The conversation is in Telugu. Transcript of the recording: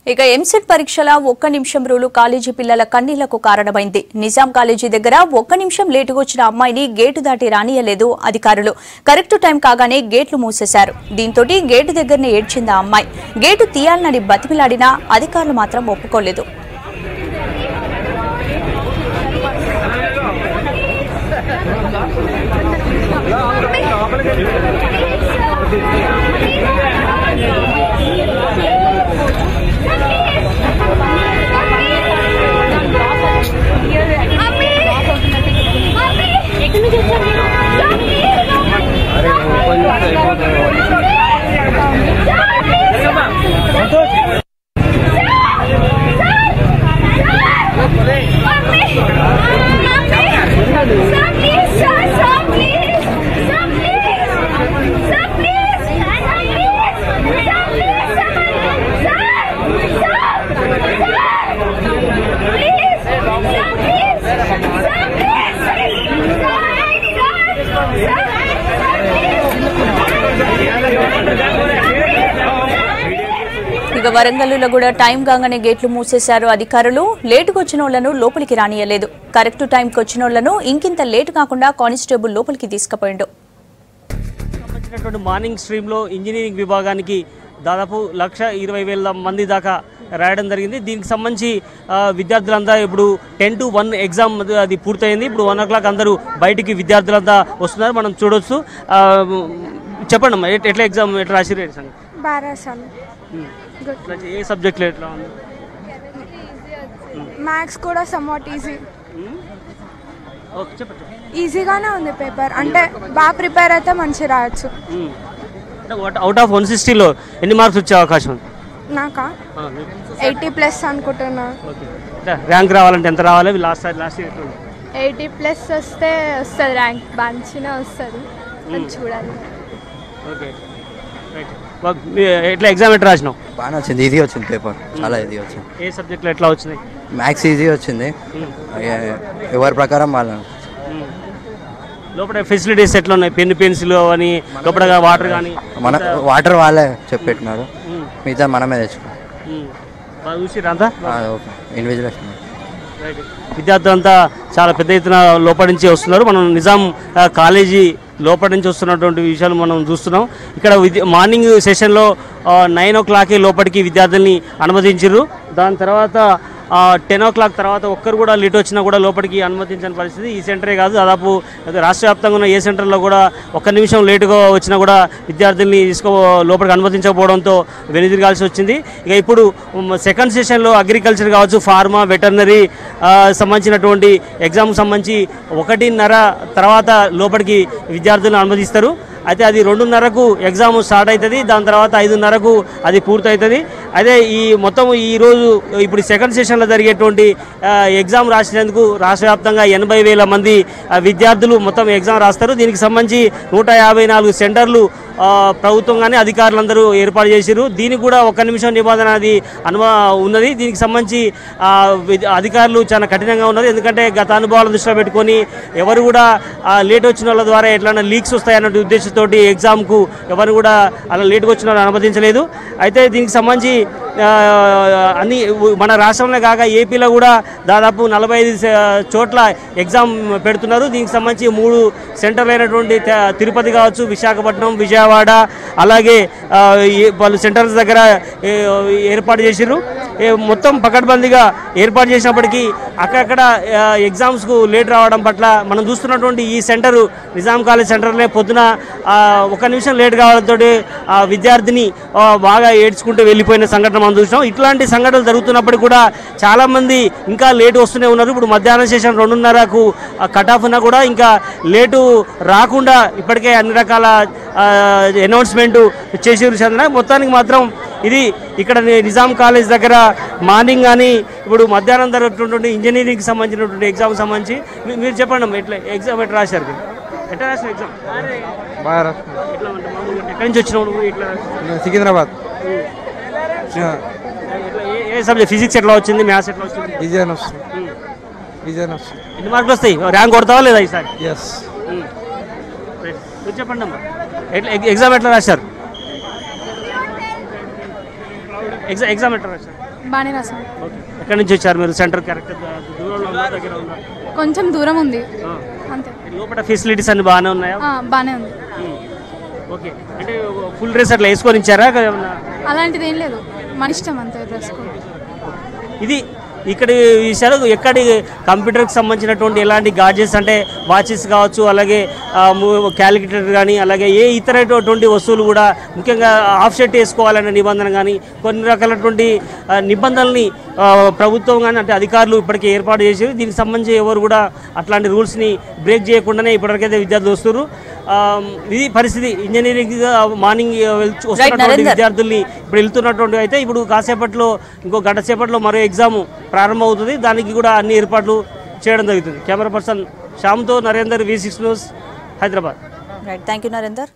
ఇక ఎంసెట్ పరీక్షల 1 నిమిషం రూలు కాలేజీ పిల్లల కన్నీళ్లకు కారణమైంది. నిజాం కాలేజీ దగ్గర 1 నిమిషం లేటుగా వచ్చిన అమ్మాయిని గేటు దాటి రానియలేదు అధికారులు. కరెక్ట్ టైం కాగానే గేట్లు మూసేశారు. దీంతో గేటు దగ్గరనే ఏడ్చింది ఆ అమ్మాయి. గేటు తీయాలని బతిమిలాడినా అధికారులు మాత్రం ఒప్పుకోలేదు. ఇక వరంగల్లో కూడా టైం కాగానే గేట్లు మూసేశారు అధికారులు. లేటుగా వచ్చిన వాళ్లను లోపలికి రానియలేదు. కరెక్ట్ టైంకి వచ్చిన వాళ్లను ఇంకింత లేటు కాకుండా కానిస్టేబుల్ లోపలికి తీసుకుపోయిండు. సంబంధించినటువంటి మార్నింగ్ స్ట్రీమ్లో ఇంజనీరింగ్ విభాగానికి దాదాపు 1,20,000 మంది దాకా రాయడం జరిగింది. దీనికి సంబంధించి విద్యార్థులంతా ఇప్పుడు 10 to 1 ఎగ్జామ్ అది పూర్తయింది. ఇప్పుడు 1 o'clock అందరూ బయటికి విద్యార్థులంతా వస్తున్నారు, మనం చూడొచ్చు. చెప్పండి అమ్మా, ఎట్లా ఎగ్జామ్ ఎట్లా రాసిరు? ఏ సబ్జెక్ట్లో ఎట్లా ఉంది? మ్యాథ్స్ కూడా సమ్వాట్ ఈజీ, ఈజీగానే ఉంది పేపర్. అంటే బాగా ప్రిపేర్ అయితే మంచిగా రాయొచ్చు. అవుట్ ఆఫ్ 160లో ఎన్ని మార్క్స్ వచ్చే అవకాశం ఉంది? నాకా 80+ అనుకుంటున్నా. ర్యాంక్ రావాలంటే ఎంత రావాలి? లాస్ట్ 80+ వస్తే వస్తుంది ర్యాంక్, మంచిగా వస్తుంది, చూడాలి. Okay right. ఎట్లా ఎగ్జామ్ ఎట్లా రాసినావు? బాగా వచ్చింది, ఈజీ వచ్చింది పేపర్, చాలా ఈజీ వచ్చింది. ఏ సబ్జెక్ట్లో ఎట్లా వచ్చింది? మ్యాథ్స్ ఈజీ వచ్చింది, ఎవరి ప్రకారం వాళ్ళ. లోపల ఫెసిలిటీస్ ఎట్లా ఉన్నాయి? పెన్ను పెన్సిల్ అని లోపల వాటర్ కానీ? మన వాటర్ వాళ్ళే చెప్పెట్టినారు, మిగతా మనమే తెచ్చుకున్నాం. చూసిరంతా ఇన్విజిలేషన్. విద్యార్థులంతా చాలా పెద్ద ఎత్తున లోపలి నుంచి వస్తున్నారు. మనం నిజాం కాలేజీ లోపలి నుంచి వస్తున్నటువంటి విషయాలు మనం చూస్తున్నాం. ఇక్కడ మార్నింగ్ సెషన్లో 9 o'clock లోపలికి విద్యార్థుల్ని అనుమతించారు. దాని తర్వాత 10 o'clock తర్వాత ఒక్కరు కూడా లేట్ వచ్చినా కూడా లోపలికి అనుమతించని పరిస్థితి. ఈ సెంటరే కాదు, దాదాపు రాష్ట్ర వ్యాప్తంగా ఉన్న ఏ సెంటర్లో కూడా 1 నిమిషం లేటుగా వచ్చినా కూడా విద్యార్థుల్ని లోపలికి అనుమతించకపోవడంతో వెనుదిరగాల్సి వచ్చింది. ఇక ఇప్పుడు సెకండ్ సెషన్లో అగ్రికల్చర్ కావచ్చు, ఫార్మా, వెటర్నరీ సంబంధించినటువంటి ఎగ్జామ్ సంబంధించి 1:30 తర్వాత లోపలికి విద్యార్థులను అనుమతిస్తారు. అయితే అది 2:30కు ఎగ్జామ్ స్టార్ట్ అవుతుంది. దాని తర్వాత 5:30కు అది పూర్తవుతుంది. అదే ఈ మొత్తం ఈరోజు ఇప్పుడు సెకండ్ సెషన్లో జరిగేటువంటి ఎగ్జామ్ రాసినందుకు రాష్ట్ర వ్యాప్తంగా 80,000 మంది విద్యార్థులు మొత్తం ఎగ్జామ్ రాస్తారు. దీనికి సంబంధించి 154 సెంటర్లు ప్రభుత్వం కానీ అధికారులందరూ ఏర్పాటు చేశారు. దీనికి కూడా 1 నిమిషం నిబంధన అది ఉన్నది. దీనికి సంబంధించి అధికారులు చాలా కఠినంగా ఉన్నారు. ఎందుకంటే గత అనుభవాలను దృష్టిలో పెట్టుకొని ఎవరు కూడా లేట్ వచ్చిన వాళ్ళ ద్వారా ఎట్లన్నా లీక్స్ వస్తాయన్న ఉద్దేశంతో ఎగ్జామ్కు ఎవరు కూడా అలా లేట్గా వచ్చిన వాళ్ళు అనుమతించలేదు. అయితే దీనికి సంబంధించి అన్ని మన రాష్ట్రంలో కాక ఏపీలో కూడా దాదాపు 45 చోట్ల ఎగ్జామ్ పెడుతున్నారు. దీనికి సంబంధించి 3 సెంటర్లు అయినటువంటి తిరుపతి కావచ్చు, విశాఖపట్నం, విజయవాడ, అలాగే వాళ్ళు సెంటర్స్ దగ్గర ఏర్పాటు చేశారు. మొత్తం పకడ్బందీగా ఏర్పాటు చేసినప్పటికీ అక్కడక్కడ ఎగ్జామ్స్కు లేట్ రావడం పట్ల మనం చూస్తున్నటువంటి ఈ సెంటరు నిజాం కాలేజ్ సెంటర్లే పొద్దున 1 నిమిషం లేట్ కావడంతో విద్యార్థిని బాగా ఏడ్చుకుంటూ వెళ్ళిపోయిన సంఘటన మనం చూసినాం. ఇట్లాంటి సంఘటనలు జరుగుతున్నప్పటికీ కూడా చాలామంది ఇంకా లేటు వస్తూనే ఉన్నారు. ఇప్పుడు మధ్యాహ్నం సెషన్ 2:30కు కట్ ఆఫ్ ఉన్నా కూడా ఇంకా లేటు రాకుండా ఇప్పటికే అన్ని రకాల అనౌన్స్మెంట్ చేసేరు. చంద్ర మొత్తానికి మాత్రం ఇది ఇక్కడ నిజాం కాలేజ్ దగ్గర మార్నింగ్ కానీ ఇప్పుడు మధ్యాహ్నం జరుగుతున్నటువంటి ఇంజనీరింగ్కి సంబంధించినటువంటి ఎగ్జామ్ సంబంధించి మీరు చెప్పండి ఎట్లా ఎగ్జామ్ ఎట్లా రాశారు? ఎట్లా రాసిన ఎగ్జామ్? బాగా రాసిన. ఎక్కడి నుంచి వచ్చినావు? ఇట్లా సికింద్రాబాద్. ఏ సబ్జెక్ట్? ఫిజిక్స్ ఎట్లా వచ్చింది? మ్యాథ్స్ ఎట్లా వచ్చింది? ఈజీగానే వస్తుంది. ఎన్ని మార్కులు వస్తాయి? ర్యాంక్ కొడతావా లేదా ఈసారి? ఎస్. చెప్పండి అమ్మా, ఎట్లా ఎగ్జామ్ ఎట్లా రాశారు? ఎగ్జామ్ ఎట్లా రాశారు? బాగానే రాసాం. ఓకే, ఎక్కడి నుంచి వచ్చారు మీరు? సెంటర్ కరెక్ట్ దూరంలో ఉందా, దగ్గర ఉందా? కొంచెం దూరం ఉంది అంతే. లోపల ఫెసిలిటీస్ అన్ని బాగానే ఉన్నాయా? బాగానే ఉంది. ఓకే, అంటే ఫుల్ డ్రెస్ అట్లా వేసుకొని ఇచ్చారా? అలాంటిది ఏం లేదు, మన ఇష్టం అంతే డ్రెస్ కోడ్. ఇది ఇక్కడి విషయాలు ఎక్కడి కంప్యూటర్కి సంబంధించినటువంటి ఎలాంటి గాడ్జెట్స్ అంటే వాచెస్ కావచ్చు, అలాగే క్యాలిక్యులేటర్ కానీ, అలాగే ఏ ఇతరటువంటి వస్తువులు కూడా ముఖ్యంగా ఆఫ్ షర్ట్ వేసుకోవాలనే నిబంధన కానీ కొన్ని రకాలైనటువంటి నిబంధనల్ని ప్రభుత్వం కానీ అంటే అధికారులు ఇప్పటికే ఏర్పాటు చేశారు. దీనికి సంబంధించి ఎవరు కూడా అట్లాంటి రూల్స్ని బ్రేక్ చేయకుండానే ఇప్పటివరకైతే విద్యార్థులు వస్తున్నారు. ఇది పరిస్థితి. ఇంజనీరింగ్ మార్నింగ్ వస్తున్నటువంటి విద్యార్థుల్ని ఇప్పుడు వెళ్తున్నటువంటి అయితే ఇప్పుడు కాసేపట్లో ఇంకో గంట సేపట్లో మరో ఎగ్జామ్ ప్రారంభమవుతుంది. దానికి కూడా అన్ని ఏర్పాట్లు చేయడం జరుగుతుంది. కెమెరా పర్సన్ శ్యామ్తో Narender, V6 news, Hyderabad. Right, thank you Narender.